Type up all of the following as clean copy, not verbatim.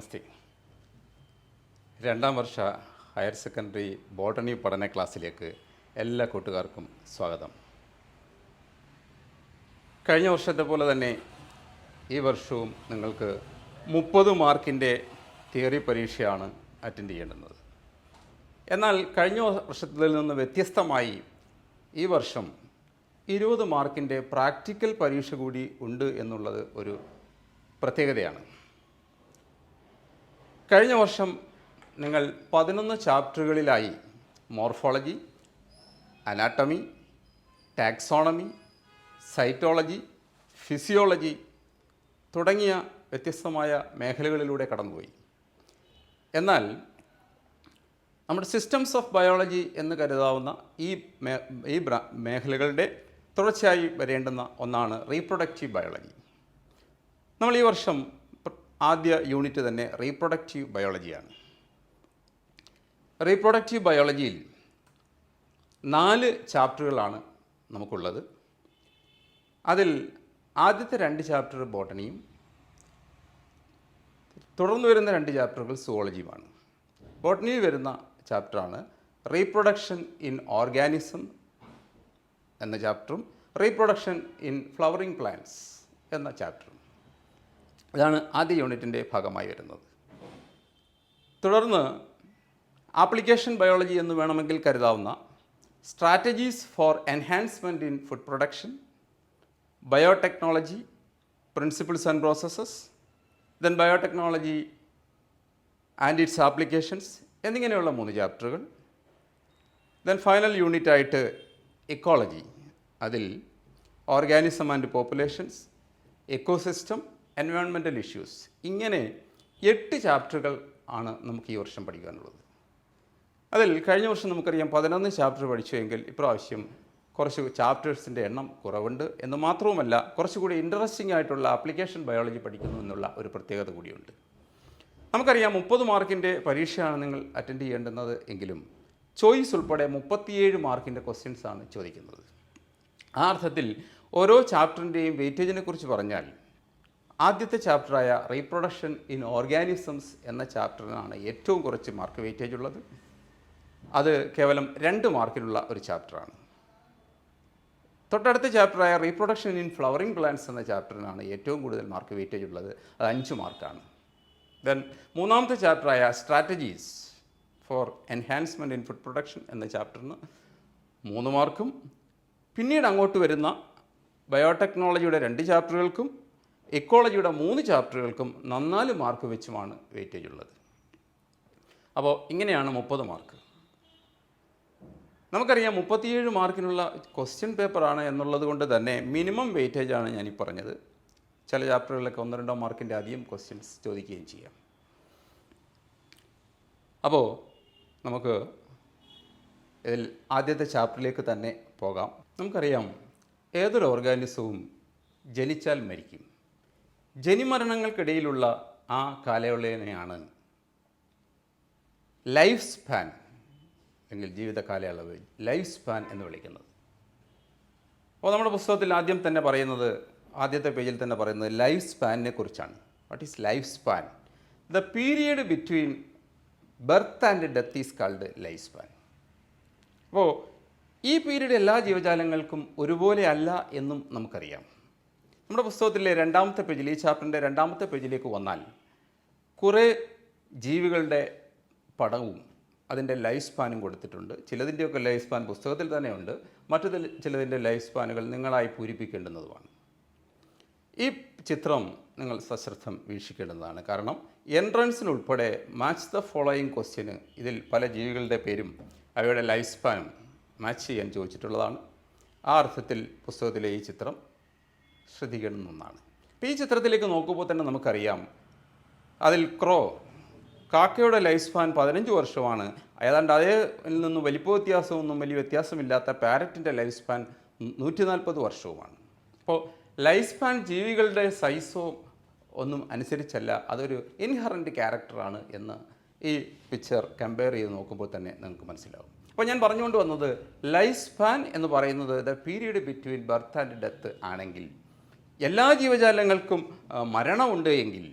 നമസ്തേ. രണ്ടാം വർഷ higher secondary botany പഠന ക്ലാസ്സിലേക്ക് എല്ലാ കൂട്ടുകാർക്കും സ്വാഗതം. കഴിഞ്ഞ വർഷത്തെ പോലെ തന്നെ ഈ വർഷവും നിങ്ങൾക്ക് 30 മാർക്കിൻ്റെ തിയറി പരീക്ഷയാണ് അറ്റൻഡ് ചെയ്യേണ്ടുന്നത്. എന്നാൽ കഴിഞ്ഞ വർഷത്തിൽ നിന്ന് വ്യത്യസ്തമായി ഈ വർഷം 20 മാർക്കിൻ്റെ പ്രാക്ടിക്കൽ പരീക്ഷ കൂടി ഉണ്ട് എന്നുള്ളത് ഒരു പ്രത്യേകതയാണ്. കഴിഞ്ഞ വർഷം നിങ്ങൾ 11 ചാപ്റ്ററുകളിലായി morphology, anatomy, taxonomy, cytology, physiology തുടങ്ങിയ വ്യത്യസ്തമായ മേഖലകളിലൂടെ കടന്നുപോയി. എന്നാൽ നമ്മുടെ സിസ്റ്റംസ് ഓഫ് ബയോളജി എന്ന് കരുതാവുന്ന ഈ മേഖലകളുടെ തുടർച്ചയായി വരേണ്ടുന്ന ഒന്നാണ് റീപ്രൊഡക്റ്റീവ് ബയോളജി. നമ്മൾ ഈ വർഷം ആദ്യ യൂണിറ്റ് തന്നെ റീപ്രൊഡക്റ്റീവ് ബയോളജിയാണ്. റീപ്രൊഡക്റ്റീവ് ബയോളജിയിൽ 4 ചാപ്റ്ററുകളാണ് നമുക്കുള്ളത്. അതിൽ ആദ്യത്തെ 2 ചാപ്റ്റർ ബോട്ടണിയും തുടർന്ന് വരുന്ന 2 ചാപ്റ്ററുകൾ സുവോളജിയുമാണ്. ബോട്ടണിയിൽ വരുന്ന ചാപ്റ്ററാണ് റീപ്രൊഡക്ഷൻ ഇൻ ഓർഗാനിസം എന്ന ചാപ്റ്ററും റീപ്രൊഡക്ഷൻ ഇൻ ഫ്ലവറിംഗ് പ്ലാന്റ്സ് എന്ന ചാപ്റ്ററും. ഇതാണ് ആദ്യ യൂണിറ്റിൻ്റെ ഭാഗമായി വരുന്നത്. തുടർന്ന് ആപ്ലിക്കേഷൻ ബയോളജി എന്ന് വേണമെങ്കിൽ കരുതാവുന്ന strategies for enhancement in food production, biotechnology, principles and processes, then biotechnology and its applications എന്നിങ്ങനെയുള്ള 3 ചാപ്റ്ററുകൾ. ദെൻ ഫൈനൽ യൂണിറ്റായിട്ട് ഇക്കോളജി, അതിൽ organism and populations, ecosystem, environmental issues, ഇങ്ങനെ 8 ചാപ്റ്ററുകൾ ആണ് നമുക്ക് ഈ വർഷം പഠിക്കാനുള്ളത്. അതിൽ കഴിഞ്ഞ വർഷം നമുക്കറിയാം 11 ചാപ്റ്റർ പഠിച്ചുവെങ്കിൽ ഇപ്രാവശ്യം കുറച്ച് ചാപ്റ്റേഴ്സിൻ്റെ എണ്ണം കുറവുണ്ട് എന്ന് മാത്രവുമല്ല കുറച്ചുകൂടി ഇൻട്രസ്റ്റിംഗ് ആയിട്ടുള്ള ആപ്ലിക്കേഷൻ ബയോളജി പഠിക്കുന്നു എന്നുള്ള ഒരു പ്രത്യേകത കൂടിയുണ്ട്. നമുക്കറിയാം 30 മാർക്കിൻ്റെ പരീക്ഷയാണ് നിങ്ങൾ അറ്റൻഡ് ചെയ്യേണ്ടുന്നത് എങ്കിലും ചോയ്സ് ഉൾപ്പെടെ 37 മാർക്കിൻ്റെ ക്വസ്റ്റ്യൻസാണ് ചോദിക്കുന്നത്. ആ അർത്ഥത്തിൽ ഓരോ ചാപ്റ്ററിൻ്റെയും വെയിറ്റേജിനെ കുറിച്ച് പറഞ്ഞാൽ ആദ്യത്തെ ചാപ്റ്ററായ റീപ്രൊഡക്ഷൻ ഇൻ ഓർഗാനിസംസ് എന്ന ചാപ്റ്ററിനാണ് ഏറ്റവും കുറച്ച് മാർക്ക് വെയിറ്റേജ് ഉള്ളത്. അത് കേവലം 2 മാർക്കിലുള്ള ഒരു ചാപ്റ്ററാണ്. തൊട്ടടുത്ത ചാപ്റ്ററായ റീപ്രൊഡക്ഷൻ ഇൻ ഫ്ലവറിംഗ് പ്ലാന്റ്സ് എന്ന ചാപ്റ്ററിനാണ് ഏറ്റവും കൂടുതൽ മാർക്ക് വെയിറ്റേജ് ഉള്ളത്. അത് 5 മാർക്കാണ്. ദെൻ മൂന്നാമത്തെ ചാപ്റ്ററായ strategies for enhancement in food production എന്ന ചാപ്റ്ററിന് 3 മാർക്കും പിന്നീട് അങ്ങോട്ട് വരുന്ന ബയോടെക്നോളജിയുടെ 2 ചാപ്റ്ററുകൾക്കും ഇക്കോളജിയുടെ 3 ചാപ്റ്ററുകൾക്കും 4 മാർക്ക് വെച്ചുമാണ് വെയിറ്റേജ് ഉള്ളത്. അപ്പോൾ ഇങ്ങനെയാണ് 30 മാർക്ക്. നമുക്കറിയാം 37 മാർക്കിനുള്ള ക്വസ്റ്റ്യൻ പേപ്പറാണ് എന്നുള്ളത് കൊണ്ട് തന്നെ മിനിമം വെയിറ്റേജാണ് ഞാനീ പറഞ്ഞത്. ചില ചാപ്റ്ററുകളിലൊക്കെ 1-2 മാർക്കിൻ്റെ അധികം ക്വസ്റ്റ്യൻസ് ചോദിക്കുകയും ചെയ്യാം. അപ്പോൾ നമുക്ക് ഇതിൽ ആദ്യത്തെ ചാപ്റ്ററിലേക്ക് തന്നെ പോകാം. നമുക്കറിയാം ഏതൊരു ഓർഗാനിസവും ജനിച്ചാൽ മരിക്കും. ജനിമരണങ്ങൾക്കിടയിലുള്ള ആ കാലയളവിനെയാണ് ലൈഫ് സ്പാൻ അല്ലെങ്കിൽ ജീവിത കാലയളവ്, ലൈഫ് സ്പാൻ എന്ന് വിളിക്കുന്നത്. അപ്പോൾ നമ്മുടെ പുസ്തകത്തിൽ ആദ്യം തന്നെ പറയുന്നത്, ആദ്യത്തെ പേജിൽ തന്നെ പറയുന്നത് ലൈഫ് സ്പാനിനെ കുറിച്ചാണ്. What is life span? The period between birth and death is called life span. അപ്പോൾ ഈ പീരീഡ് എല്ലാ ജീവജാലങ്ങൾക്കും ഒരുപോലെ അല്ല എന്നും നമുക്കറിയാം. നമ്മുടെ പുസ്തകത്തിലെ 2ാമത്തെ പേജിൽ, ഈ ചാപ്റ്ററിൻ്റെ 2ാമത്തെ പേജിലേക്ക് വന്നാൽ കുറേ ജീവികളുടെ പടവും അതിൻ്റെ ലൈഫ് സ്പാനും കൊടുത്തിട്ടുണ്ട്. ചിലതിൻ്റെയൊക്കെ ലൈഫ് സ്പാൻ പുസ്തകത്തിൽ തന്നെയുണ്ട്, ചിലതിൻ്റെ ലൈഫ് സ്പാനുകൾ നിങ്ങളായി പൂരിപ്പിക്കേണ്ടുന്നതുമാണ്. ഈ ചിത്രം നിങ്ങൾ സശ്രദ്ധം വീക്ഷിക്കേണ്ടതാണ്. കാരണം എൻട്രൻസിനുൾപ്പെടെ മാച്ച് ദ ഫോളോയിങ് ക്വസ്റ്റ്യന് ഇതിൽ പല ജീവികളുടെ പേരും അവയുടെ ലൈഫ് സ്പാനും മാച്ച് ചെയ്യാൻ ചോദിച്ചിട്ടുള്ളതാണ്. ആ അർത്ഥത്തിൽ പുസ്തകത്തിലെ ഈ ചിത്രം ശ്രദ്ധിക്കേണ്ടുന്ന ഒന്നാണ്. അപ്പോൾ ഈ ചിത്രത്തിലേക്ക് നോക്കുമ്പോൾ തന്നെ നമുക്കറിയാം അതിൽ കാക്കയുടെ ലൈഫ് സ്പാൻ 15 വർഷമാണ്. ഏതാണ്ട് അതിൽ നിന്ന് വലിപ്പ വ്യത്യാസമൊന്നും വലിയ വ്യത്യാസമില്ലാത്ത പാരറ്റിൻ്റെ ലൈഫ് സ്പാൻ 140 വർഷവുമാണ്. അപ്പോൾ ലൈഫ് സ്പാൻ ജീവികളുടെ സൈസോ ഒന്നും അനുസരിച്ചല്ല, അതൊരു ഇൻഹറൻറ്റ് ക്യാരക്ടറാണ് എന്ന് ഈ പിക്ചർ കമ്പയർ ചെയ്ത് നോക്കുമ്പോൾ തന്നെ നിങ്ങൾക്ക് മനസ്സിലാവും. അപ്പോൾ ഞാൻ പറഞ്ഞുകൊണ്ട് വന്നത് ലൈഫ് സ്പാൻ എന്ന് പറയുന്നത് the period between birth and death ആണെങ്കിൽ എല്ലാ ജീവജാലങ്ങൾക്കും മരണമുണ്ട് എങ്കിൽ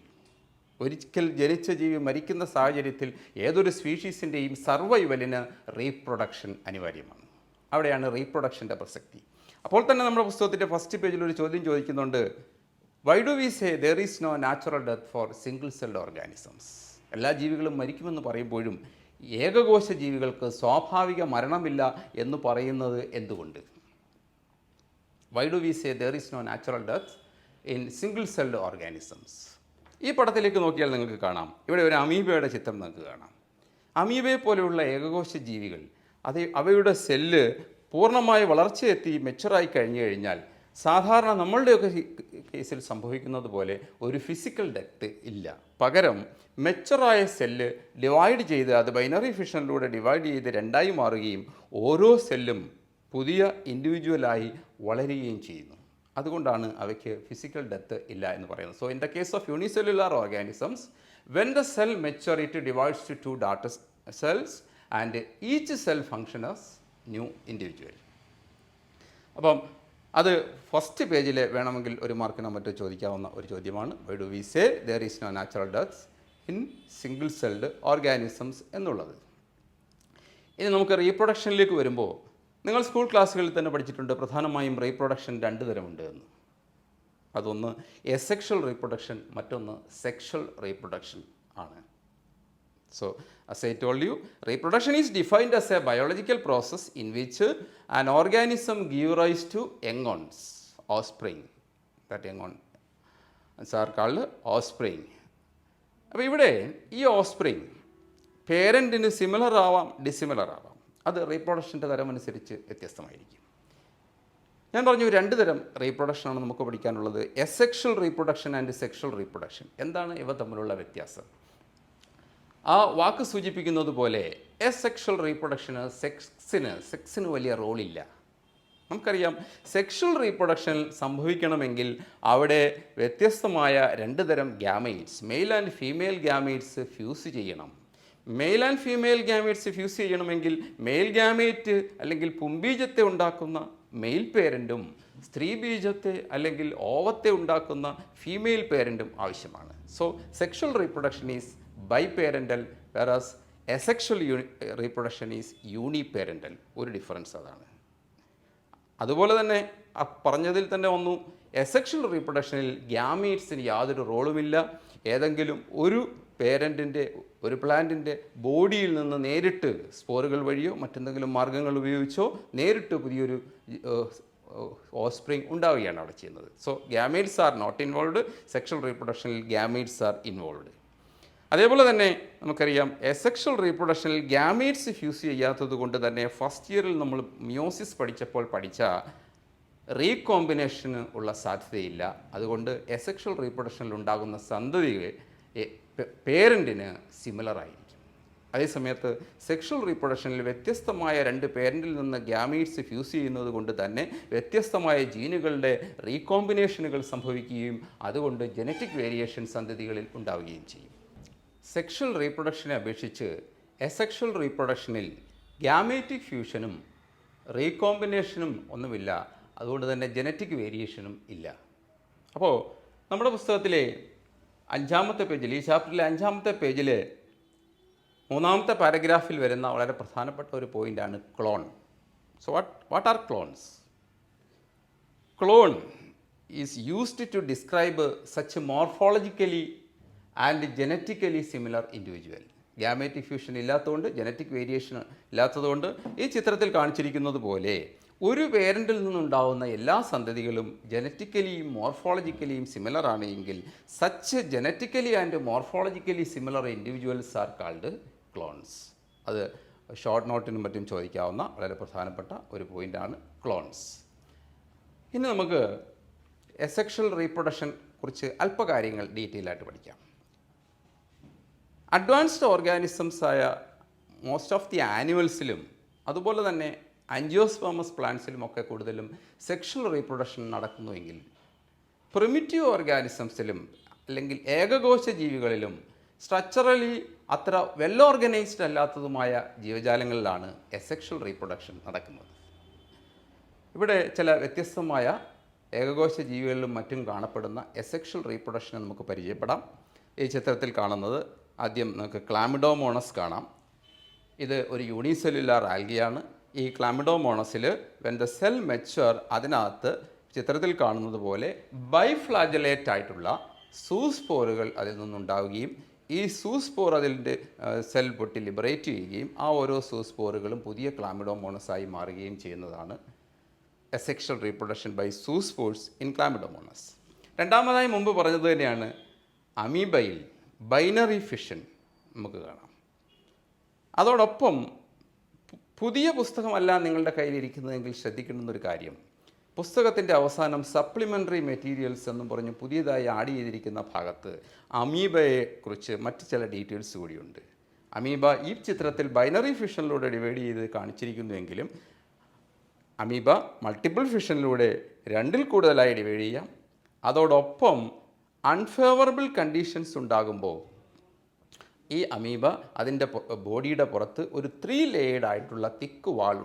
ഒരിക്കൽ ജനിച്ച ജീവി മരിക്കുന്ന സാഹചര്യത്തിൽ ഏതൊരു സ്പീഷീസിൻ്റെയും സർവൈവലിന് റീപ്രൊഡക്ഷൻ അനിവാര്യമാണ്. അവിടെയാണ് റീപ്രൊഡക്ഷൻ്റെ പ്രസക്തി. അപ്പോൾ തന്നെ നമ്മുടെ പുസ്തകത്തിൻ്റെ ഫസ്റ്റ് പേജിൽ ഒരു ചോദ്യം ചോദിക്കുന്നുണ്ട്, why do we say there is no natural death for single celled organisms? എല്ലാ ജീവികളും മരിക്കുമെന്ന് പറയുമ്പോഴും ഏകകോശ ജീവികൾക്ക് സ്വാഭാവിക മരണമില്ല എന്ന് പറയുന്നത് എന്തുകൊണ്ട്? Why do we say there is no natural death in single celled organisms? ഈ പടത്തിലേക്ക് നോക്കിയാൽ നിങ്ങൾക്ക് കാണാം, ഇവിടെ ഒരു അമീബയുടെ ചിത്രം നിങ്ങൾക്ക് കാണാം. അമീബയെ പോലെയുള്ള ഏകകോശ ജീവികൾ അവയുടെ സെല്ല് പൂർണ്ണമായി വളർച്ചയെത്തി മെച്ചുറായി കഴിഞ്ഞു കഴിഞ്ഞാൽ സാധാരണ നമ്മളുടെയൊക്കെ കേസിൽ സംഭവിക്കുന്നത് പോലെ ഒരു ഫിസിക്കൽ ഡെത്ത് ഇല്ല. പകരം മെച്ചുറായ സെല്ല് ഡിവൈഡ് ചെയ്ത് അത് ബൈനറി ഫിഷനിലൂടെ ഡിവൈഡ് ചെയ്ത് രണ്ടായി മാറുകയും ഓരോ സെല്ലും പുതിയ ഇൻഡിവിജ്വലായി വളരുകയും ചെയ്യുന്നു. അതുകൊണ്ടാണ് അവയ്ക്ക് ഫിസിക്കൽ ഡെത്ത് ഇല്ല എന്ന് പറയുന്നത്. So in the case of unicellular organisms, when the cell mature it divides to 2 daughter cells and each cell function as new individual. അപ്പം അത് ഫസ്റ്റ് പേജിൽ വേണമെങ്കിൽ ഒരു മാർക്കിനോ മറ്റോ ചോദിക്കാവുന്ന ഒരു ചോദ്യമാണ്, why do we say there is no natural deaths in single celled organisms എന്നുള്ളത്. ഇനി നമുക്ക് റീപ്രൊഡക്ഷനിലേക്ക് വരുമ്പോൾ, നിങ്ങൾ സ്കൂൾ ക്ലാസ്സുകളിൽ തന്നെ പഠിച്ചിട്ടുണ്ട് പ്രധാനമായും റീപ്രൊഡക്ഷൻ 2 തരമുണ്ട് എന്ന്. അതൊന്ന് എസെക്ഷൽ റീപ്രൊഡക്ഷൻ, മറ്റൊന്ന് സെക്ഷൽ റീപ്രൊഡക്ഷൻ ആണ്. So, as I told you, reproduction is defined as a biological process in which an organism gives rise to young ones, offspring. That young ones are called offspring. അപ്പോൾ ഇവിടെ ഈ offspring പേരൻറ്റിന് similar ആവാം, dissimilar ആവാം. അത് റീപ്രൊഡക്ഷൻ്റെ തരമനുസരിച്ച് വ്യത്യസ്തമായിരിക്കും. ഞാൻ പറഞ്ഞു 2 തരം റീപ്രൊഡക്ഷനാണ് നമുക്ക് പഠിക്കാനുള്ളത്, asexual reproduction and sexual reproduction. എന്താണ് ഇവ തമ്മിലുള്ള വ്യത്യാസം? ആ വാക്ക് സൂചിപ്പിക്കുന്നത് പോലെ എസെക്ഷൽ റീപ്രൊഡക്ഷന് സെക്സിന് വലിയ റോളില്ല. നമുക്കറിയാം, സെക്ഷൽ റീപ്രൊഡക്ഷൻ സംഭവിക്കണമെങ്കിൽ അവിടെ വ്യത്യസ്തമായ 2 തരം gametes, male and female gametes fuse ചെയ്യണം. Male and female gametes fuse ചെയ്യണമെങ്കിൽ മെയിൽ ഗ്യാമേറ്റ് അല്ലെങ്കിൽ പുംബീജത്തെ ഉണ്ടാക്കുന്ന മെയിൽ പേരൻറ്റും സ്ത്രീ ബീജത്തെ അല്ലെങ്കിൽ ഓവത്തെ ഉണ്ടാക്കുന്ന ഫീമെയിൽ പേരൻറ്റും ആവശ്യമാണ്. So sexual reproduction is biparental, whereas asexual reproduction is uniparental. ഒരു ഡിഫറൻസ് അതാണ്. അതുപോലെ തന്നെ പറഞ്ഞതിൽ തന്നെ വന്നു, എസെക്ഷൽ റീപ്രൊഡക്ഷനിൽ ഗ്യാമീറ്റ്സിന് യാതൊരു റോളുമില്ല. ഏതെങ്കിലും ഒരു പേരൻറ്റിൻ്റെ, ഒരു പ്ലാന്റിൻ്റെ ബോഡിയിൽ നിന്ന് നേരിട്ട് സ്പോറുകൾ വഴിയോ മറ്റെന്തെങ്കിലും മാർഗ്ഗങ്ങൾ ഉപയോഗിച്ചോ നേരിട്ട് പുതിയൊരു ഓസ്പ്രിങ് ഉണ്ടാവുകയാണ് അവിടെ ചെയ്യുന്നത്. So gametes are not involved, sexual റീപ്രൊഡക്ഷനിൽ ഗ്യാമീറ്റ്സ് ആർ ഇൻവോൾവ്ഡ്. അതേപോലെ തന്നെ നമുക്കറിയാം, എസെക്ഷൽ റീപ്രൊഡക്ഷനിൽ ഗ്യാമീറ്റ്സ് ഫ്യൂസ് ചെയ്യാത്തത് കൊണ്ട് തന്നെ ഫസ്റ്റ് ഇയറിൽ നമ്മൾ മിയോസിസ് പഠിച്ചപ്പോൾ പഠിച്ച റീകോമ്പിനേഷന് ഉള്ള സാധ്യതയില്ല. അതുകൊണ്ട് എസെക്ഷൽ റീപ്രൊഡക്ഷനിൽ ഉണ്ടാകുന്ന സന്തതികൾ പേരൻറ്റിന് സിമിലർ ആയിരിക്കും. അതേസമയത്ത് സെക്ഷൽ റീപ്രൊഡക്ഷനിൽ വ്യത്യസ്തമായ 2 പേരൻറ്റിൽ നിന്ന് ഗ്യാമീറ്റ്സ് ഫ്യൂസ് ചെയ്യുന്നത് കൊണ്ട് തന്നെ വ്യത്യസ്തമായ ജീനുകളുടെ റീകോമ്പിനേഷനുകൾ സംഭവിക്കുകയും അതുകൊണ്ട് ജനറ്റിക് വേരിയേഷൻ സന്തതികളിൽ ഉണ്ടാവുകയും ചെയ്യും. സെക്ഷൽ റീപ്രൊഡക്ഷനെ അപേക്ഷിച്ച് എസെക്ഷൽ റീപ്രൊഡക്ഷനിൽ ഗ്യാമേറ്റിക് ഫ്യൂഷനും റീകോമ്പിനേഷനും ഒന്നുമില്ല. അതുകൊണ്ട് തന്നെ ജനറ്റിക് വേരിയേഷനും ഇല്ല. അപ്പോൾ നമ്മുടെ പുസ്തകത്തിലെ 5-ാമത്തെ പേജിൽ, ഈ ചാപ്റ്ററിലെ 5-ാമത്തെ പേജിൽ 3-ാമത്തെ പാരഗ്രാഫിൽ വരുന്ന വളരെ പ്രധാനപ്പെട്ട ഒരു പോയിൻ്റാണ് clone. So what are clones? Clone is used to describe such morphologically and genetically similar individual. Gametic fusion ഇല്ലാത്തതുകൊണ്ട്, ജനറ്റിക് വേരിയേഷൻ ഇല്ലാത്തതുകൊണ്ട് ഈ ചിത്രത്തിൽ കാണിച്ചിരിക്കുന്നത് പോലെ ഒരു പേരൻറ്റിൽ നിന്നുണ്ടാവുന്ന എല്ലാ സന്തതികളും ജനറ്റിക്കലിയും മോർഫോളജിക്കലിയും സിമിലർ ആണ് എങ്കിൽ such genetically and morphologically similar individuals are called clones. അത് ഷോർട്ട് നോട്ടിനും മറ്റും ചോദിക്കാവുന്ന വളരെ പ്രധാനപ്പെട്ട ഒരു പോയിൻ്റാണ് ക്ലോൺസ്. ഇനി നമുക്ക് എസെക്ഷൽ റീപ്രൊഡക്ഷൻ കുറിച്ച് അല്പകാര്യങ്ങൾ ഡീറ്റെയിൽ ആയിട്ട് പഠിക്കാം. അഡ്വാൻസ്ഡ് ഓർഗാനിസംസ് ആയ മോസ്റ്റ് ഓഫ് ദി ആനിമൽസിലും അതുപോലെ തന്നെ ആൻജിയോസ്പേമസ് പ്ലാന്റ്സിലുമൊക്കെ കൂടുതലും സെക്ഷൽ റീപ്രൊഡക്ഷൻ നടക്കുന്നുവെങ്കിൽ പ്രിമിറ്റീവ് ഓർഗാനിസംസിലും അല്ലെങ്കിൽ ഏകകോശ ജീവികളിലും സ്ട്രക്ചറലി അത്ര വെൽ ഓർഗനൈസ്ഡ് അല്ലാത്തതുമായ ജീവജാലങ്ങളിലാണ് എസെക്ഷൽ റീപ്രൊഡക്ഷൻ നടക്കുന്നത്. ഇവിടെ ചില വ്യത്യസ്തമായ ഏകകോശ ജീവികളിലും മറ്റും കാണപ്പെടുന്ന എസെക്ഷൽ റീപ്രൊഡക്ഷനെ നമുക്ക് പരിചയപ്പെടാം. ഈ ചിത്രത്തിൽ കാണുന്നത് ആദ്യം നമുക്ക് ക്ലാമിഡോമോണസ് കാണാം. ഇത് ഒരു യൂണിസെല്ലുലാർ ആൽഗിയാണ്. ഈ ക്ലാമിഡോമോണസിൽ വെൻ ദ സെൽ മെച്വർ അതിനകത്ത് ചിത്രത്തിൽ കാണുന്നത് പോലെ ബൈഫ്ലാജലേറ്റ് ആയിട്ടുള്ള സൂസ്പോറുകൾ അതിൽ നിന്നുണ്ടാവുകയും ഈ സൂസ്പോർ അതിൻ്റെ സെൽ പൊട്ടി ലിബറേറ്റ് ചെയ്യുകയും ആ ഓരോ സൂസ്പോറുകളും പുതിയ ക്ലാമിഡോമോണസായി മാറുകയും ചെയ്യുന്നതാണ് asexual reproduction by zoospores in Chlamydomonas. രണ്ടാമതായി മുമ്പ് പറഞ്ഞത് തന്നെയാണ് അമീബയിൽ ബൈനറി ഫിഷൻ നമുക്ക് കാണാം. അതോടൊപ്പം പുതിയ പുസ്തകമല്ല നിങ്ങളുടെ കയ്യിലിരിക്കുന്നതെങ്കിൽ ശ്രദ്ധിക്കേണ്ടുന്നൊരു കാര്യം, പുസ്തകത്തിൻ്റെ അവസാനം സപ്ലിമെൻ്ററി മെറ്റീരിയൽസ് എന്നും പറഞ്ഞ് പുതിയതായി ആഡ് ചെയ്തിരിക്കുന്ന ഭാഗത്ത് അമീബയെക്കുറിച്ച് മറ്റ് ചില ഡീറ്റെയിൽസ് കൂടിയുണ്ട്. അമീബ ഈ ചിത്രത്തിൽ ബൈനറി ഫിഷനിലൂടെ ഡിവൈഡ് ചെയ്ത് കാണിച്ചിരിക്കുന്നുവെങ്കിലും അമീബ മൾട്ടിപ്പിൾ ഫിഷനിലൂടെ 2ൽ കൂടുതലായി ഡിവൈഡ് ചെയ്യാം. അതോടൊപ്പം അൺഫേവറബിൾ കണ്ടീഷൻസ് ഉണ്ടാകുമ്പോൾ ഈ അമീബ അതിൻ്റെ ബോഡിയുടെ പുറത്ത് ഒരു 3 ലെയേർഡ് ആയിട്ടുള്ള തിക്ക് വാൾ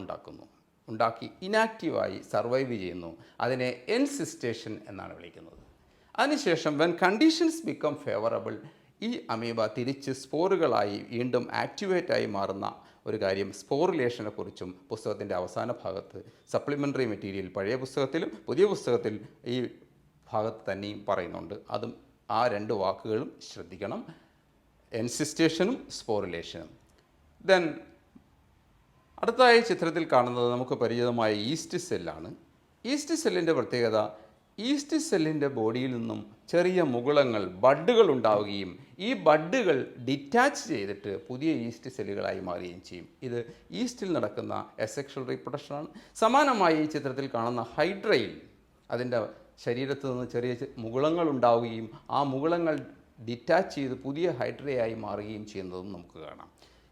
ഉണ്ടാക്കി ഇനാക്റ്റീവായി സർവൈവ് ചെയ്യുന്നു. അതിനെ എൻസിസ്റ്റേഷൻ എന്നാണ് വിളിക്കുന്നത്. അതിനുശേഷം വെൻ കണ്ടീഷൻസ് ബിക്കം ഫേവറബിൾ ഈ അമീബ തിരിച്ച് സ്പോറുകളായി വീണ്ടും ആക്ടിവേറ്റായി മാറുന്ന ഒരു കാര്യം സ്പോറിലേഷനെ കുറിച്ചും പുസ്തകത്തിൻ്റെ അവസാന ഭാഗത്ത് സപ്ലിമെൻ്ററി മെറ്റീരിയൽ പഴയ പുസ്തകത്തിലും പുതിയ പുസ്തകത്തിൽ ഈ ഭാഗത്ത് തന്നെയും പറയുന്നുണ്ട്. അതും ആ 2 വാക്കുകളും ശ്രദ്ധിക്കണം, എൻസിസ്റ്റേഷനും സ്പോറിലേഷനും. ദെൻ അടുത്തതായി ചിത്രത്തിൽ കാണുന്നത് നമുക്ക് പരിചിതമായ ഈസ്റ്റ് സെല്ലാണ്. ഈസ്റ്റ് സെല്ലിൻ്റെ പ്രത്യേകത, ഈസ്റ്റ് സെല്ലിൻ്റെ ബോഡിയിൽ നിന്നും ചെറിയ മുകുളങ്ങൾ ബഡ്ഡുകൾ ഉണ്ടാവുകയും ഈ ബഡ്ഡുകൾ ഡിറ്റാച്ച് ചെയ്തിട്ട് പുതിയ ഈസ്റ്റ് സെല്ലുകളായി മാറുകയും ചെയ്യും. ഇത് ഈസ്റ്റിൽ നടക്കുന്ന അസെക്ഷൽ റീപ്രൊഡക്ഷനാണ്. സമാനമായി ഈ ചിത്രത്തിൽ കാണുന്ന ഹൈഡ്രയിൽ അതിൻ്റെ ശരീരത്ത് നിന്ന് ചെറിയ മുകുളങ്ങൾ ഉണ്ടാവുകയും ആ മുകുളങ്ങൾ ഡിറ്റാച്ച് ചെയ്ത് പുതിയ ഹൈഡ്രയായി മാറുകയും ചെയ്യുന്നതും നമുക്ക് കാണാം.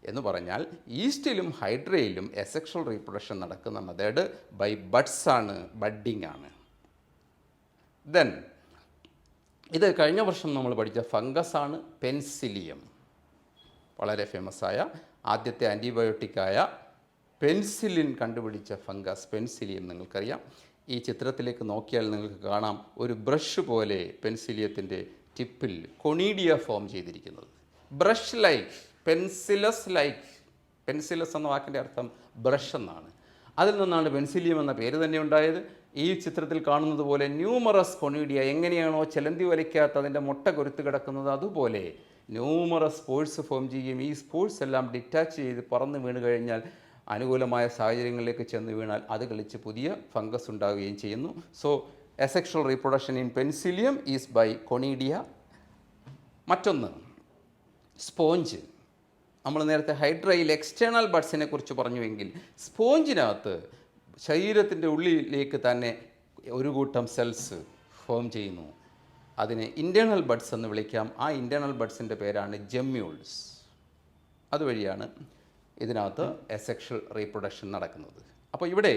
എന്ന് പറഞ്ഞാൽ ഈസ്റ്റിലും ഹൈഡ്രയിലും അസെക്ഷൽ റീപ്രൊഡക്ഷൻ നടക്കുന്ന മെത്തേഡ് ബൈ ബഡ്സ് ആണ്, ബഡ്ഡിംഗ് ആണ്. ദെൻ ഇത് കഴിഞ്ഞ വർഷം നമ്മൾ പഠിച്ച ഫംഗസ് ആണ്, പെൻസിലിയം. വളരെ ഫേമസ് ആയ ആദ്യത്തെ ആൻറ്റിബയോട്ടിക്കായ പെൻസിലിൻ കണ്ടുപിടിച്ച ഫംഗസ് പെൻസിലിയം നിങ്ങൾക്കറിയാം. ഈ ചിത്രത്തിലേക്ക് നോക്കിയാൽ നിങ്ങൾക്ക് കാണാം ഒരു ബ്രഷ് പോലെ പെൻസിലിയത്തിൻ്റെ ടിപ്പിൽ കൊണീഡിയ ഫോം ചെയ്തിരിക്കുന്നത്. Brush like, penicillus like. Penicillus എന്ന വാക്കിൻ്റെ അർത്ഥം ബ്രഷ് എന്നാണ്. അതിൽ നിന്നാണ് പെൻസിലിയം എന്ന പേര് തന്നെ ഉണ്ടായത്. ഈ ചിത്രത്തിൽ കാണുന്നത് പോലെ ന്യൂമറസ് കൊണീഡിയ, എങ്ങനെയാണോ ചിലന്തി വലയ്ക്കകത്ത് അതിൻ്റെ മുട്ട കൊരുത്ത് കിടക്കുന്നത് അതുപോലെ ന്യൂമറസ് സ്പോഴ്സ് ഫോം ചെയ്യുകയും ഈ സ്പോഴ്സ് എല്ലാം ഡിറ്റാച്ച് ചെയ്ത് പറന്ന് വീണ് കഴിഞ്ഞാൽ അനുകൂലമായ സാഹചര്യങ്ങളിലേക്ക് ചെന്ന് വീണാൽ അത് കളിച്ച് പുതിയ ഫംഗസ് ഉണ്ടാവുകയും ചെയ്യുന്നു. So asexual reproduction in penicillium is by conidia. മറ്റൊന്ന് സ്പോഞ്ച്. നമ്മൾ നേരത്തെ ഹൈഡ്രയിൽ എക്സ്റ്റേണൽ ബഡ്സിനെ കുറിച്ച് പറഞ്ഞുവെങ്കിൽ സ്പോഞ്ചിനകത്ത് ശരീരത്തിൻ്റെ ഉള്ളിലേക്ക് തന്നെ ഒരു കൂട്ടം സെൽസ് ഫോം ചെയ്യുന്നു. അതിനെ ഇൻറ്റേർണൽ ബഡ്സ് എന്ന് വിളിക്കാം. ആ ഇൻറ്റേർണൽ ബഡ്സിൻ്റെ പേരാണ് ജെമ്യൂൾസ്. അതുവഴിയാണ് ഇതിനകത്ത് അസെക്ഷൽ റീപ്രൊഡക്ഷൻ നടക്കുന്നത്. അപ്പോൾ ഇവിടെ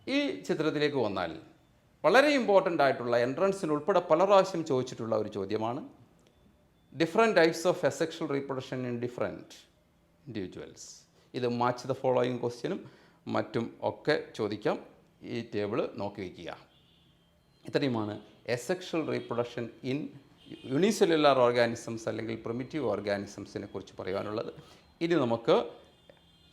ഈ ചിത്രത്തിലേക്ക് വന്നാൽ വളരെ ഇമ്പോർട്ടൻ്റ് ആയിട്ടുള്ള എൻട്രൻസിന് ഉൾപ്പെടെ പല പ്രാവശ്യം ചോദിച്ചിട്ടുള്ള ഒരു ചോദ്യമാണ് different types of asexual reproduction in different individuals. ഇത് മാച്ച് ദ ഫോളോയിങ് ക്വസ്റ്റ്യനും മറ്റും ഒക്കെ ചോദിക്കാം. ഈ ടേബിൾ നോക്കി വയ്ക്കുക. ഇത്രയുമാണ് asexual reproduction in unicellular organisms അല്ലെങ്കിൽ പ്രിമിറ്റീവ് ഓർഗാനിസംസിനെ കുറിച്ച് പറയാനുള്ളത്. ഇനി നമുക്ക്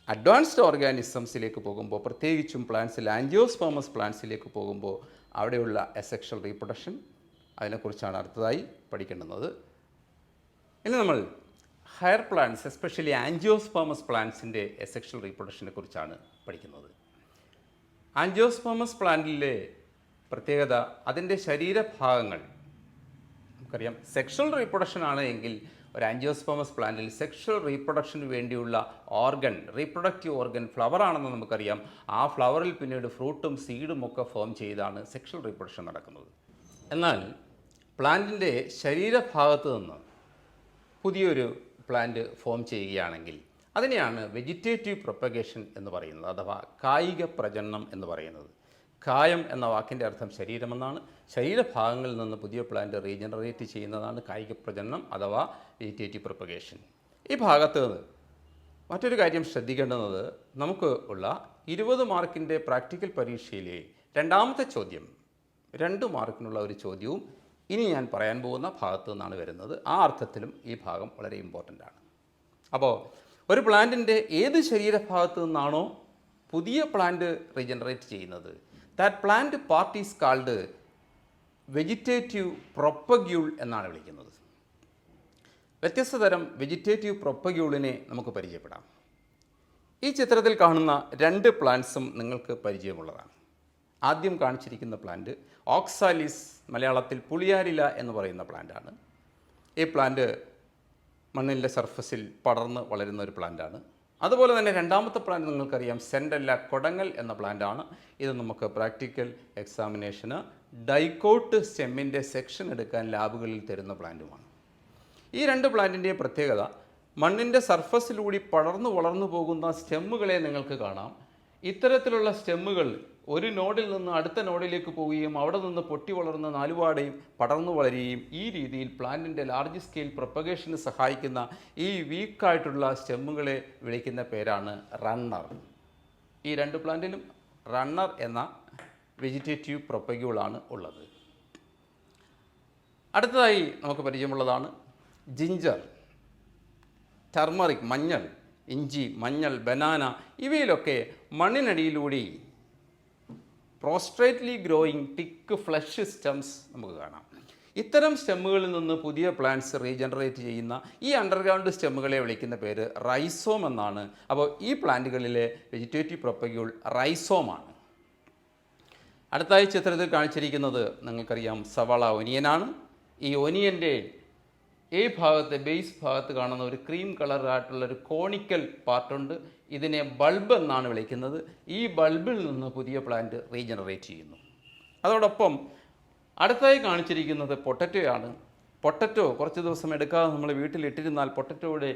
അഡ്വാൻസ്ഡ് ഓർഗാനിസംസിലേക്ക് പോകുമ്പോൾ, പ്രത്യേകിച്ചും പ്ലാന്റ്സിൽ ആൻജിയോസ്പെർമസ് പ്ലാന്റ്സിലേക്ക് പോകുമ്പോൾ അവിടെയുള്ള അസെക്ഷൽ റീപ്രൊഡക്ഷൻ, അതിനെക്കുറിച്ചാണ് അടുത്തതായി പഠിക്കേണ്ടുന്നത്. ഇനി നമ്മൾ ഹയർ പ്ലാന്റ്സ്, എസ്പെഷ്യലി ആൻജിയോസ്പെർമസ് പ്ലാന്റ്സിൻ്റെ അസെക്ഷൽ റീപ്രൊഡക്ഷനെ കുറിച്ചാണ് പഠിക്കുന്നത്. ആൻജിയോസ്പെർമസ് പ്ലാന്റിലെ പ്രത്യേകത അതിൻ്റെ ശരീരഭാഗങ്ങൾ നമുക്കറിയാം. സെക്ഷൽ റീപ്രൊഡക്ഷൻ ആണ് എങ്കിൽ ഒരു ആൻജിയോസ്പെർമസ് പ്ലാന്റിൽ സെക്ഷൽ റീപ്രൊഡക്ഷന് വേണ്ടിയുള്ള ഓർഗൻ, റീപ്രൊഡക്റ്റീവ് ഓർഗൻ ഫ്ലവർ ആണെന്ന് നമുക്കറിയാം. ആ ഫ്ലവറിൽ പിന്നീട് ഫ്രൂട്ടും സീഡും ഒക്കെ ഫോം ചെയ്താണ് സെക്ഷൽ റീപ്രൊഡക്ഷൻ നടക്കുന്നത്. എന്നാൽ പ്ലാന്റിൻ്റെ ശരീരഭാഗത്ത് നിന്ന് പുതിയൊരു പ്ലാന്റ് ഫോം ചെയ്യുകയാണെങ്കിൽ അതിനെയാണ് വെജിറ്റേറ്റീവ് പ്രൊപ്പഗേഷൻ എന്ന് പറയുന്നത്, അഥവാ കായിക പ്രജനനം എന്ന് പറയുന്നത്. കായം എന്ന വാക്കിൻ്റെ അർത്ഥം ശരീരമെന്നാണ്. ശരീരഭാഗങ്ങളിൽ നിന്ന് പുതിയ പ്ലാന്റ് റീജനറേറ്റ് ചെയ്യുന്നതാണ് കായിക പ്രജനനം അഥവാ വെജിറ്റേറ്റീവ് പ്രൊപ്പഗേഷൻ. ഈ ഭാഗത്ത് മറ്റൊരു കാര്യം ശ്രദ്ധിക്കേണ്ടുന്നത്, നമുക്ക് ഉള്ള 20 മാർക്കിൻ്റെ പ്രാക്ടിക്കൽ പരീക്ഷയിലെ രണ്ടാമത്തെ ചോദ്യം, 2 മാർക്കിനുള്ള ഒരു ചോദ്യവും ഇനി ഞാൻ പറയാൻ പോകുന്ന ഭാഗത്തു നിന്നാണ് വരുന്നത്. ആ അർത്ഥത്തിലും ഈ ഭാഗം വളരെ ഇമ്പോർട്ടൻ്റ് ആണ്. അപ്പോൾ ഒരു പ്ലാന്റിൻ്റെ ഏത് ശരീരഭാഗത്തു നിന്നാണോ പുതിയ പ്ലാന്റ് റീജനറേറ്റ് ചെയ്യുന്നത്, that plant part is called vegetative propagule എന്നാണ് വിളിക്കുന്നത്. വ്യത്യസ്ത തരം വെജിറ്റേറ്റീവ് പ്രൊപ്പഗ്യൂളിനെ നമുക്ക് പരിചയപ്പെടാം. ഈ ചിത്രത്തിൽ കാണുന്ന 2 പ്ലാന്റ്സും നിങ്ങൾക്ക് പരിചയമുള്ളതാണ്. ആദ്യം കാണിച്ചിരിക്കുന്ന പ്ലാന്റ് ഓക്സാലിസ്, മലയാളത്തിൽ പുളിയാരില എന്ന് പറയുന്ന പ്ലാന്റാണ്. ഈ പ്ലാന്റ് മണ്ണിൻ്റെ സർഫസിൽ പടർന്ന് വളരുന്ന ഒരു പ്ലാന്റാണ്. അതുപോലെ തന്നെ രണ്ടാമത്തെ പ്ലാന്റ് നിങ്ങൾക്കറിയാം, സെൻഡല്ല കൊടങ്ങൽ എന്ന പ്ലാന്റാണ്. ഇത് നമുക്ക് പ്രാക്ടിക്കൽ എക്സാമിനേഷന് ഡൈക്കോട്ട് സ്റ്റെമ്മിൻ്റെ സെക്ഷൻ എടുക്കാൻ ലാബുകളിൽ തരുന്ന പ്ലാന്റുമാണ്. ഈ 2 പ്ലാന്റിൻ്റെയും പ്രത്യേകത, മണ്ണിൻ്റെ സർഫസിലൂടെ പടർന്നു വളർന്നു പോകുന്ന സ്റ്റെമ്മുകളെ നിങ്ങൾക്ക് കാണാം. ഇത്തരത്തിലുള്ള സ്റ്റെമ്മുകൾ ഒരു നോഡിൽ നിന്ന് അടുത്ത നോഡിലേക്ക് പോവുകയും അവിടെ നിന്ന് പൊട്ടി വളർന്ന് നാലുപാടെയും പടർന്നു വളരുകയും ഈ രീതിയിൽ പ്ലാന്റിൻ്റെ ലാർജ് സ്കെയിൽ പ്രൊപ്പഗേഷന് സഹായിക്കുന്ന ഈ വീക്കായിട്ടുള്ള സ്റ്റെമ്മുകളെ വിളിക്കുന്ന പേരാണ് റണ്ണർ. ഈ 2 പ്ലാന്റിലും റണ്ണർ എന്ന വെജിറ്റേറ്റീവ് പ്രൊപ്പഗ്യൂളാണ് ഉള്ളത്. അടുത്തതായി നമുക്ക് പരിചയമുള്ളതാണ് ജിഞ്ചർ, ടർമറിക് മഞ്ഞൾ, ഇഞ്ചി, മഞ്ഞൾ, ബനാന ഇവയിലൊക്കെ മണ്ണിനടിയിലൂടെ പ്രോസ്ട്രേറ്റ്ലി ഗ്രോയിങ് തിക്ക് ഫ്ലഷ് സ്റ്റെംസ് നമുക്ക് കാണാം. ഇത്തരം സ്റ്റെമ്മുകളിൽ നിന്ന് പുതിയ പ്ലാന്റ്സ് റീജനറേറ്റ് ചെയ്യുന്ന ഈ അണ്ടർഗ്രൗണ്ട് സ്റ്റെമ്മുകളെ വിളിക്കുന്ന പേര് റൈസോം എന്നാണ്. അപ്പോൾ ഈ പ്ലാന്റുകളിലെ വെജിറ്റേറ്റീവ് പ്രൊപ്പഗ്യൂൾ റൈസോമാണ്. അടുത്തായി ചിത്രത്തിൽ കാണിച്ചിരിക്കുന്നത് നിങ്ങൾക്കറിയാം സവാള ഒനിയനാണ്. ഈ ഒനിയൻ്റെ ഈ ഭാഗത്തെ ബേസ് ഭാഗത്ത് കാണുന്ന ഒരു ക്രീം കളറായിട്ടുള്ളൊരു കോണിക്കൽ പാർട്ടുണ്ട്. ഇതിനെ ബൾബ് എന്നാണ് വിളിക്കുന്നത്. ഈ ബൾബിൽ നിന്ന് പുതിയ പ്ലാന്റ് റീജനറേറ്റ് ചെയ്യുന്നു. അതോടൊപ്പം അടുത്തായി കാണിച്ചിരിക്കുന്നത് പൊട്ടറ്റോയാണ്. പൊട്ടറ്റോ കുറച്ച് ദിവസം എടുക്കാതെ നമ്മൾ വീട്ടിലിട്ടിരുന്നാൽ പൊട്ടറ്റോയുടെ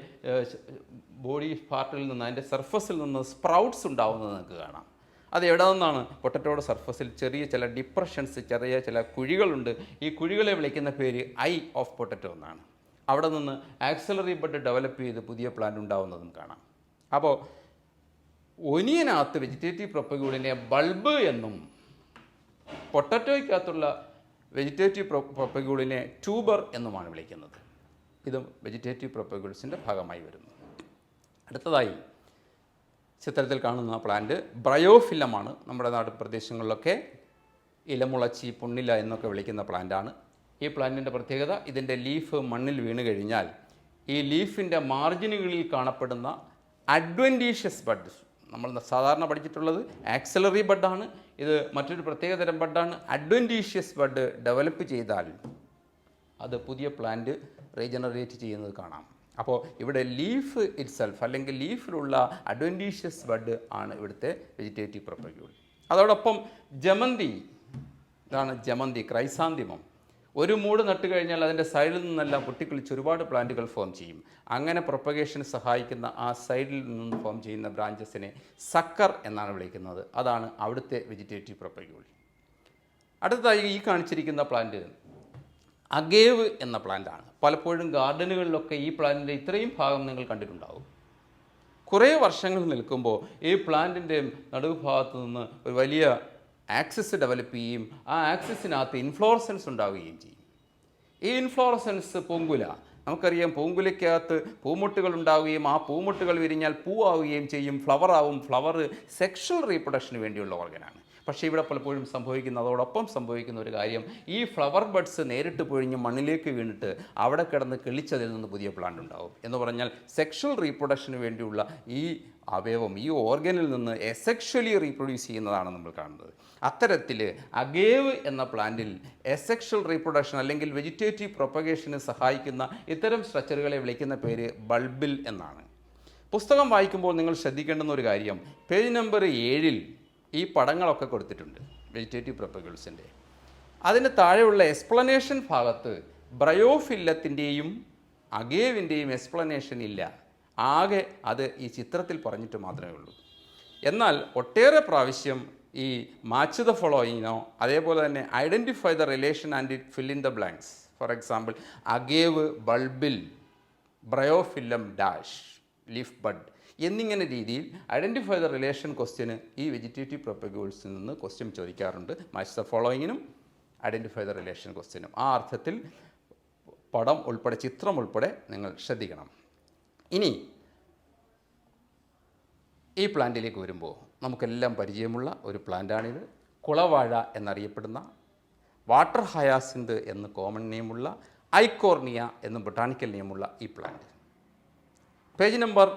ബോഡി പാർട്ടിൽ നിന്ന്, അതിൻ്റെ സർഫസിൽ നിന്ന് സ്പ്രൗട്ട്സ് ഉണ്ടാവുന്നത് നിങ്ങൾക്ക് കാണാം. അത് എവിടെ നിന്നാണ്? പൊട്ടറ്റോയുടെ സർഫസിൽ ചെറിയ ചില ഡിപ്രഷൻസ്, ചെറിയ ചില കുഴികളുണ്ട്. ഈ കുഴികളെ വിളിക്കുന്ന പേര് ഐ ഓഫ് പൊട്ടറ്റോ എന്നാണ്. അവിടെ നിന്ന് ആക്സിലറി ബഡ് ഡെവലപ്പ് ചെയ്ത് പുതിയ പ്ലാന്റ് ഉണ്ടാവുന്നതും കാണാം. അപ്പോൾ ഒനിയനകത്ത് വെജിറ്റേറ്റീവ് പ്രൊപ്പഗ്യൂളിനെ ബൾബ് എന്നും പൊട്ടറ്റോയ്ക്കകത്തുള്ള വെജിറ്റേറ്റീവ് പ്രൊപ്പഗ്യൂളിനെ ട്യൂബർ എന്നുമാണ് വിളിക്കുന്നത്. ഇതും വെജിറ്റേറ്റീവ് പ്രൊപ്പഗ്യൂൾസിൻ്റെ ഭാഗമായി വരുന്നു. അടുത്തതായി ചിത്രത്തിൽ കാണുന്ന പ്ലാന്റ് ബ്രയോഫില്ലമാണ്. നമ്മുടെ നാട്ടിൻ പ്രദേശങ്ങളിലൊക്കെ ഇലമുളച്ചി, പുണ്ണില എന്നൊക്കെ വിളിക്കുന്ന പ്ലാന്റാണ്. ഈ പ്ലാന്റിൻ്റെ പ്രത്യേകത, ഇതിൻ്റെ ലീഫ് മണ്ണിൽ വീണ് കഴിഞ്ഞാൽ ഈ ലീഫിൻ്റെ മാർജിനുകളിൽ കാണപ്പെടുന്ന അഡ്വൻറ്റീഷ്യസ് ബഡ്, നമ്മൾ സാധാരണ പഠിച്ചിട്ടുള്ളത് ആക്സിലറി ബഡാണ്. ഇത് മറ്റൊരു പ്രത്യേകതരം ബഡാണ്. അഡ്വൻറ്റീഷ്യസ് ബഡ് ഡെവലപ്പ് ചെയ്താൽ അത് പുതിയ പ്ലാന്റ് റീജനറേറ്റ് ചെയ്യുന്നത് കാണാം. അപ്പോൾ ഇവിടെ ലീഫ് ഇറ്റ്സെൽഫ് അല്ലെങ്കിൽ ലീഫിലുള്ള അഡ്വൻറ്റീഷ്യസ് ബഡ് ആണ് ഇവിടുത്തെ വെജിറ്റേറ്റീവ് പ്രൊപ്പഗ്യൂൾ. അതോടൊപ്പം ജമന്തി, ഇതാണ് ജമന്തി, ക്രൈസാന്തിമം. ഒരു മൂട് നട്ട് കഴിഞ്ഞാൽ അതിൻ്റെ സൈഡിൽ നിന്നെല്ലാം പൊട്ടിക്കിളിച്ച് ഒരുപാട് പ്ലാന്റുകൾ ഫോം ചെയ്യും. അങ്ങനെ പ്രൊപ്പഗേഷന് സഹായിക്കുന്ന ആ സൈഡിൽ നിന്ന് ഫോം ചെയ്യുന്ന ബ്രാഞ്ചസിനെ സക്കർ എന്നാണ് വിളിക്കുന്നത്. അതാണ് അവിടുത്തെ വെജിറ്റേറ്റീവ് പ്രൊപ്പഗ്യൂൾ. അടുത്തതായി ഈ കാണിച്ചിരിക്കുന്ന പ്ലാന്റ് അഗേവ് എന്ന പ്ലാന്റാണ്. പലപ്പോഴും ഗാർഡനുകളിലൊക്കെ ഈ പ്ലാന്റിൻ്റെ ഇത്രയും ഭാഗം നിങ്ങൾ കണ്ടിട്ടുണ്ടാവും. കുറേ വർഷങ്ങൾ നിൽക്കുമ്പോൾ ഈ പ്ലാന്റിൻ്റെ നടുഭാഗത്ത് നിന്ന് ഒരു വലിയ ആക്സിസ് ഡെവലപ്പ് ചെയ്യുകയും ആ ആക്സിസിനകത്ത് ഇൻഫ്ലോറസൻസ് ഉണ്ടാവുകയും ചെയ്യും. ഈ ഇൻഫ്ലോറസൻസ് പൂങ്കുല, നമുക്കറിയാം പൂങ്കുലയ്ക്കകത്ത് പൂമുട്ടുകൾ ഉണ്ടാവുകയും ആ പൂമുട്ടുകൾ വിരിഞ്ഞാൽ പൂവാവുകയും ചെയ്യും, ഫ്ലവർ ആവും. ഫ്ലവർ സെക്ഷൽ റീപ്രൊഡക്ഷന് വേണ്ടിയുള്ള ഓർഗനാണ്. പക്ഷേ ഇവിടെ പലപ്പോഴും അതോടൊപ്പം സംഭവിക്കുന്ന ഒരു കാര്യം, ഈ ഫ്ലവർ ബഡ്സ് നേരിട്ട് പൊഴിഞ്ഞ് മണ്ണിലേക്ക് വീണിട്ട് അവിടെ കിടന്ന് കിളിച്ചതിൽ നിന്ന് പുതിയ പ്ലാന്റ് ഉണ്ടാവും. എന്ന് പറഞ്ഞാൽ സെക്ഷൽ റീപ്രൊഡക്ഷന് വേണ്ടിയുള്ള ഈ അവയവം, ഈ ഓർഗനിൽ നിന്ന് എസെക്ഷലി റീപ്രൊഡ്യൂസ് ചെയ്യുന്നതാണ് നമ്മൾ കാണുന്നത്. അത്തരത്തിൽ അഗേവ് എന്ന പ്ലാന്റിൽ എസെക്ഷൽ റീപ്രൊഡക്ഷൻ അല്ലെങ്കിൽ വെജിറ്റേറ്റീവ് പ്രൊപ്പഗേഷന് സഹായിക്കുന്ന ഇത്തരം സ്ട്രക്ചറുകളെ വിളിക്കുന്ന പേര് ബൾബിൽ എന്നാണ്. പുസ്തകം വായിക്കുമ്പോൾ നിങ്ങൾ ശ്രദ്ധിക്കേണ്ടുന്ന ഒരു കാര്യം, പേജ് നമ്പർ 7 ഈ പടങ്ങളൊക്കെ കൊടുത്തിട്ടുണ്ട് വെജിറ്റേറ്റീവ് പ്രൊപ്പഗ്യൂൾസിൻ്റെ. അതിന് താഴെയുള്ള എക്സ്പ്ലനേഷൻ ഭാഗത്ത് ബ്രയോഫില്ലത്തിൻ്റെയും അഗേവിൻ്റെയും എക്സ്പ്ലനേഷൻ ഇല്ല. ആകെ അത് ഈ ചിത്രത്തിൽ പറഞ്ഞിട്ട് മാത്രമേ ഉള്ളൂ. എന്നാൽ ഒട്ടേറെ പ്രാവശ്യം ഈ മാച്ച് ദ ഫോളോയിങ്ങിനോ അതേപോലെ തന്നെ identify the relation and fill in the blanks, for example agave bulbil, Bryophyllum dash leaf bud എന്നിങ്ങനെ രീതിയിൽ ഐഡൻറ്റിഫൈ ദ റിലേഷൻ ക്വസ്റ്റ്യന് ഈ വെജിറ്റേറ്റീവ് പ്രൊപ്പഗ്യൂൾസിൽ നിന്ന് ക്വസ്റ്റ്യൻ ചോദിക്കാറുണ്ട്. മാച്ച് ദ ഫോളോയിങ്ങിനും ഐഡൻറ്റിഫൈ ദ റിലേഷൻ ക്വസ്റ്റ്യനും. ആ അർത്ഥത്തിൽ പടം ഉൾപ്പെടെ ചിത്രം ഉൾപ്പെടെ നിങ്ങൾ ശ്രദ്ധിക്കണം. ഇനി ഈ പ്ലാന്റിലേക്ക് വരുമ്പോൾ നമുക്കെല്ലാം പരിചയമുള്ള ഒരു പ്ലാന്റാണിത്. കുളവാഴ എന്നറിയപ്പെടുന്ന, വാട്ടർ ഹയാസിന്ത് എന്ന് കോമൺ നെയിമുള്ള, ഐക്കോർണിയ എന്ന് ബൊട്ടാണിക്കൽ നെയിമുള്ള ഈ പ്ലാന്റ്. പേജ് നമ്പർ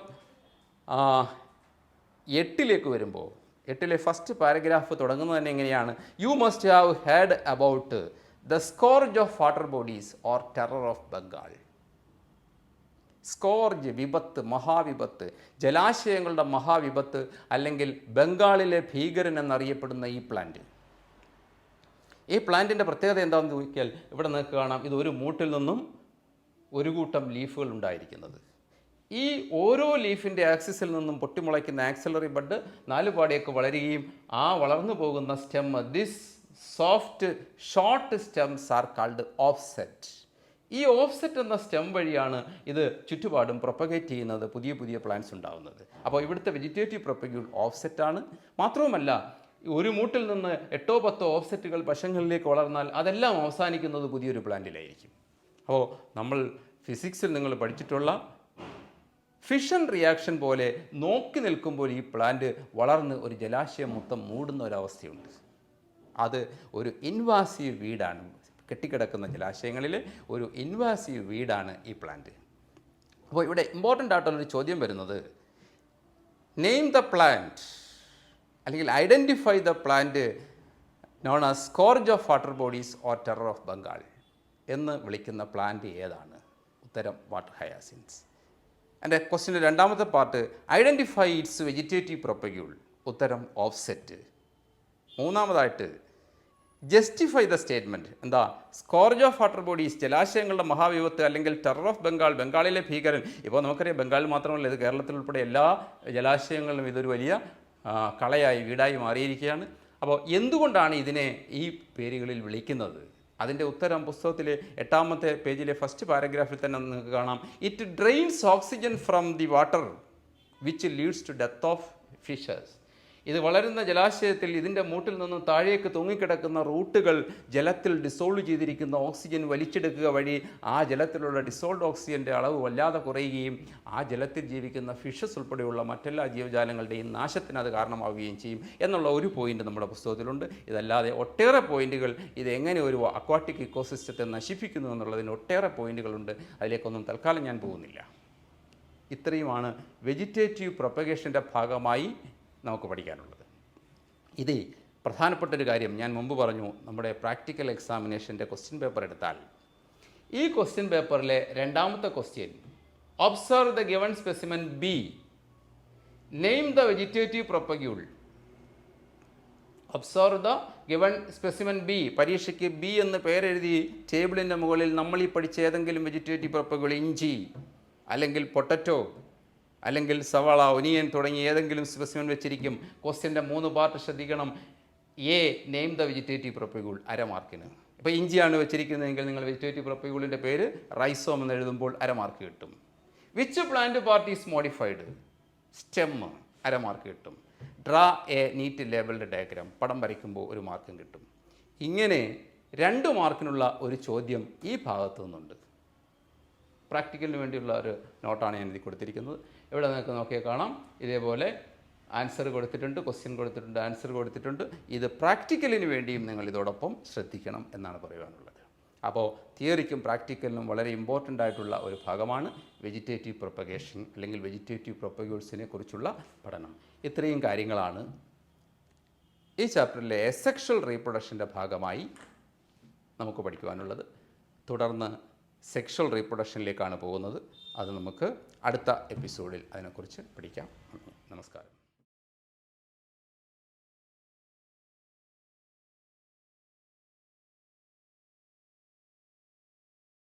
8 വരുമ്പോൾ 8 ഫസ്റ്റ് പാരഗ്രാഫ് തുടങ്ങുന്നത് തന്നെ എങ്ങനെയാണ്? You must have heard about the scourge of water bodies or terror of Bengal. Scourge, വിപത്ത്, മഹാവിപത്ത്, ജലാശയങ്ങളുടെ മഹാവിപത്ത്, അല്ലെങ്കിൽ ബംഗാളിലെ ഭീകരൻ എന്നറിയപ്പെടുന്ന ഈ പ്ലാന്റ്. ഈ പ്ലാന്റിൻ്റെ പ്രത്യേകത എന്താണെന്ന് ചോദിച്ചാൽ ഇവിടെ നിങ്ങൾക്ക് കാണാം, ഇത് ഒരു മൂട്ടിൽ നിന്നും ഒരു കൂട്ടം ലീഫുകൾ ഉണ്ടായിരിക്കുന്നത്. ഈ ഓരോ ലീഫിൻ്റെ ആക്സിസിൽ നിന്നും പൊട്ടിമുളയ്ക്കുന്ന ആക്സിലറി ബഡ് 4 പാടിയൊക്കെ വളരുകയും ആ വളർന്നു പോകുന്ന stem, this soft short stems are called offset. ഈ ഓഫ്സെറ്റ് എന്ന സ്റ്റെം വഴിയാണ് ഇത് ചുറ്റുപാടും പ്രൊപ്പഗേറ്റ് ചെയ്യുന്നത്, പുതിയ പുതിയ പ്ലാന്റ്സ് ഉണ്ടാകുന്നത്. അപ്പോൾ ഇവിടുത്തെ വെജിറ്റേറ്റീവ് പ്രൊപ്പഗ്യൂൾ ഓഫ്സെറ്റാണ്. മാത്രവുമല്ല, ഒരു മൂട്ടിൽ നിന്ന് 8-10 ഓഫ്സെറ്റുകൾ വശങ്ങളിലേക്ക് വളർന്നാൽ അതെല്ലാം അവസാനിക്കുന്നത് പുതിയൊരു പ്ലാന്റിലായിരിക്കും. അപ്പോൾ നമ്മൾ ഫിസിക്സിൽ നിങ്ങൾ പഠിച്ചിട്ടുള്ള ഫിഷൻ റിയാക്ഷൻ പോലെ നോക്കി നിൽക്കുമ്പോൾ ഈ പ്ലാന്റ് വളർന്ന് ഒരു ജലാശയം മൊത്തം മൂടുന്ന ഒരവസ്ഥയുണ്ട്. അത് ഒരു ഇൻവാസീവ് വീടാണ്. കെട്ടിക്കിടക്കുന്ന ജലാശയങ്ങളിൽ ഒരു ഇൻവാസീവ് വീടാണ് ഈ പ്ലാന്റ്. അപ്പോൾ ഇവിടെ ഇമ്പോർട്ടൻ്റ് ആയിട്ടുള്ളൊരു ചോദ്യം വരുന്നത്, നെയിം ദ പ്ലാന്റ് അല്ലെങ്കിൽ identify the plant known as scourge of water bodies or terror of Bengal എന്ന് വിളിക്കുന്ന പ്ലാന്റ് ഏതാണ്? ഉത്തരം വാട്ടർ ഹയാസിൻസ്. എൻ്റെ ക്വസ്റ്റിൻ്റെ രണ്ടാമത്തെ part, identify it's vegetative propagule. ഉത്തരം ഓഫ്സെറ്റ്. മൂന്നാമതായിട്ട് ജസ്റ്റിഫൈ ദ സ്റ്റേറ്റ്മെൻറ്റ്. എന്താ? സ്കോർജ് ഓഫ് വാട്ടർ ബോഡീസ്, ജലാശയങ്ങളുടെ മഹാവിപത്ത്, അല്ലെങ്കിൽ ടെറർ ഓഫ് ബംഗാൾ, ബംഗാളിലെ ഭീകരൻ. ഇപ്പോൾ നമുക്കറിയാം, ബംഗാളിൽ മാത്രമല്ല, ഇത് കേരളത്തിൽ ഉൾപ്പെടെ എല്ലാ ജലാശയങ്ങളിലും ഇതൊരു വലിയ കളയായി, വീടായി മാറിയിരിക്കുകയാണ്. അപ്പോൾ എന്തുകൊണ്ടാണ് ഇതിനെ ഈ പേരുകളിൽ വിളിക്കുന്നത്? അതിൻ്റെ ഉത്തരം പുസ്തകത്തിലെ 8ാമത്തെ പേജിലെ ഫസ്റ്റ് പാരഗ്രാഫിൽ തന്നെ നിങ്ങൾക്ക് കാണാം. It drains oxygen from the water which leads to death of fishes. ഇത് വളരുന്ന ജലാശയത്തിൽ ഇതിൻ്റെ മൂട്ടിൽ നിന്നും താഴേക്ക് തൂങ്ങിക്കിടക്കുന്ന റൂട്ടുകൾ ജലത്തിൽ ഡിസോൾവ് ചെയ്തിരിക്കുന്ന ഓക്സിജൻ വലിച്ചെടുക്കുക വഴി ആ ജലത്തിലുള്ള ഡിസോൾഡ് ഓക്സിജൻ്റെ അളവ് വല്ലാതെ കുറയുകയും ആ ജലത്തിൽ ജീവിക്കുന്ന ഫിഷസ് ഉൾപ്പെടെയുള്ള മറ്റെല്ലാ ജീവജാലങ്ങളുടെയും നാശത്തിന് അത് കാരണമാവുകയും ചെയ്യും എന്നുള്ള ഒരു പോയിൻ്റ് നമ്മുടെ പുസ്തകത്തിലുണ്ട്. ഇതല്ലാതെ ഒട്ടേറെ പോയിന്റുകൾ, ഇത് എങ്ങനെ ഒരു അക്വാട്ടിക് ഇക്കോസിസ്റ്റത്തെ നശിപ്പിക്കുന്നു എന്നുള്ളതിന് ഒട്ടേറെ പോയിന്റുകളുണ്ട്. അതിലേക്കൊന്നും തൽക്കാലം ഞാൻ പോകുന്നില്ല. ഇത്രയുമാണ് വെജിറ്റേറ്റീവ് പ്രൊപ്പഗേഷൻ്റെ ഭാഗമായി നമുക്ക് പഠിക്കാനുള്ളത്. ഇത് പ്രധാനപ്പെട്ടൊരു കാര്യം ഞാൻ മുമ്പ് പറഞ്ഞു, നമ്മുടെ പ്രാക്ടിക്കൽ എക്സാമിനേഷൻ്റെ ക്വസ്റ്റ്യൻ പേപ്പർ എടുത്താൽ ഈ ക്വസ്റ്റ്യൻ പേപ്പറിലെ 2ാമത്തെ question, observe the given specimen B, name the vegetative propagule. Observe the given specimen B. പരീക്ഷയ്ക്ക് ബി എന്ന് പേരെഴുതി ടേബിളിൻ്റെ മുകളിൽ നമ്മൾ ഈ പഠിച്ച ഏതെങ്കിലും വെജിറ്റേറ്റീവ് പ്രൊപ്പഗ്യൂൾ, ഇഞ്ചി അല്ലെങ്കിൽ പൊട്ടറ്റോ അല്ലെങ്കിൽ സവാള, ഒനിയൻ തുടങ്ങിയ ഏതെങ്കിലും സ്പെസിമെൻ വെച്ചിരിക്കും. ക്വസ്റ്റ്യൻ്റെ 3 പാർട്ട് ശ്രദ്ധിക്കണം. A, name the vegetative propagule, 1/2 മാർക്കിന്. ഇപ്പോൾ ഇഞ്ചിയാണ് വെച്ചിരിക്കുന്നതെങ്കിൽ നിങ്ങൾ വെജിറ്റേറ്റീവ് പ്രൊപ്പഗ്യൂളിൻ്റെ പേര് റൈസോം എന്ന് എഴുതുമ്പോൾ 1/2 മാർക്ക് കിട്ടും. Which plant part is modified? Stem, 1/2 mark കിട്ടും. ഡ്രാ എ നീറ്റ് ലേബിൾഡ് ഡയഗ്രാം, പടം വരയ്ക്കുമ്പോൾ 1 മാർക്കും കിട്ടും. ഇങ്ങനെ 2 മാർക്കിനുള്ള ഒരു ചോദ്യം ഈ ഭാഗത്തു നിന്നുണ്ട്. പ്രാക്ടിക്കലിന് വേണ്ടിയുള്ള ഒരു നോട്ടാണ് ഞാൻ എഴുതി കൊടുത്തിരിക്കുന്നത്. ഇവിടെ നിങ്ങൾക്ക് നോക്കിയാൽ കാണാം, ഇതേപോലെ ആൻസർ കൊടുത്തിട്ടുണ്ട്, ക്വസ്റ്റ്യൻ കൊടുത്തിട്ടുണ്ട്, ആൻസർ കൊടുത്തിട്ടുണ്ട്. ഇത് പ്രാക്ടിക്കലിന് വേണ്ടിയും നിങ്ങൾ ഇതോടൊപ്പം ശ്രദ്ധിക്കണം എന്നാണ് പറയുവാനുള്ളത്. അപ്പോൾ തിയറിക്കും പ്രാക്ടിക്കലിനും വളരെ ഇമ്പോർട്ടൻ്റ് ആയിട്ടുള്ള ഒരു ഭാഗമാണ് വെജിറ്റേറ്റീവ് പ്രൊപ്പഗേഷൻ അല്ലെങ്കിൽ വെജിറ്റേറ്റീവ് പ്രൊപ്പഗ്യൂൾസിനെ കുറിച്ചുള്ള പഠനം. ഇത്രയും കാര്യങ്ങളാണ് ഈ ചാപ്റ്ററിലെ അസെക്ഷൽ റീപ്രൊഡക്ഷൻ്റെ ഭാഗമായി നമുക്ക് പഠിക്കുവാനുള്ളത്. തുടർന്ന് സെക്ഷൽ റീപ്രൊഡക്ഷനിലേക്കാണ് പോകുന്നത്. അത് നമുക്ക് അടുത്ത എപ്പിസോഡിൽ അതിനെക്കുറിച്ച് പഠിക്കാം. നമസ്കാരം.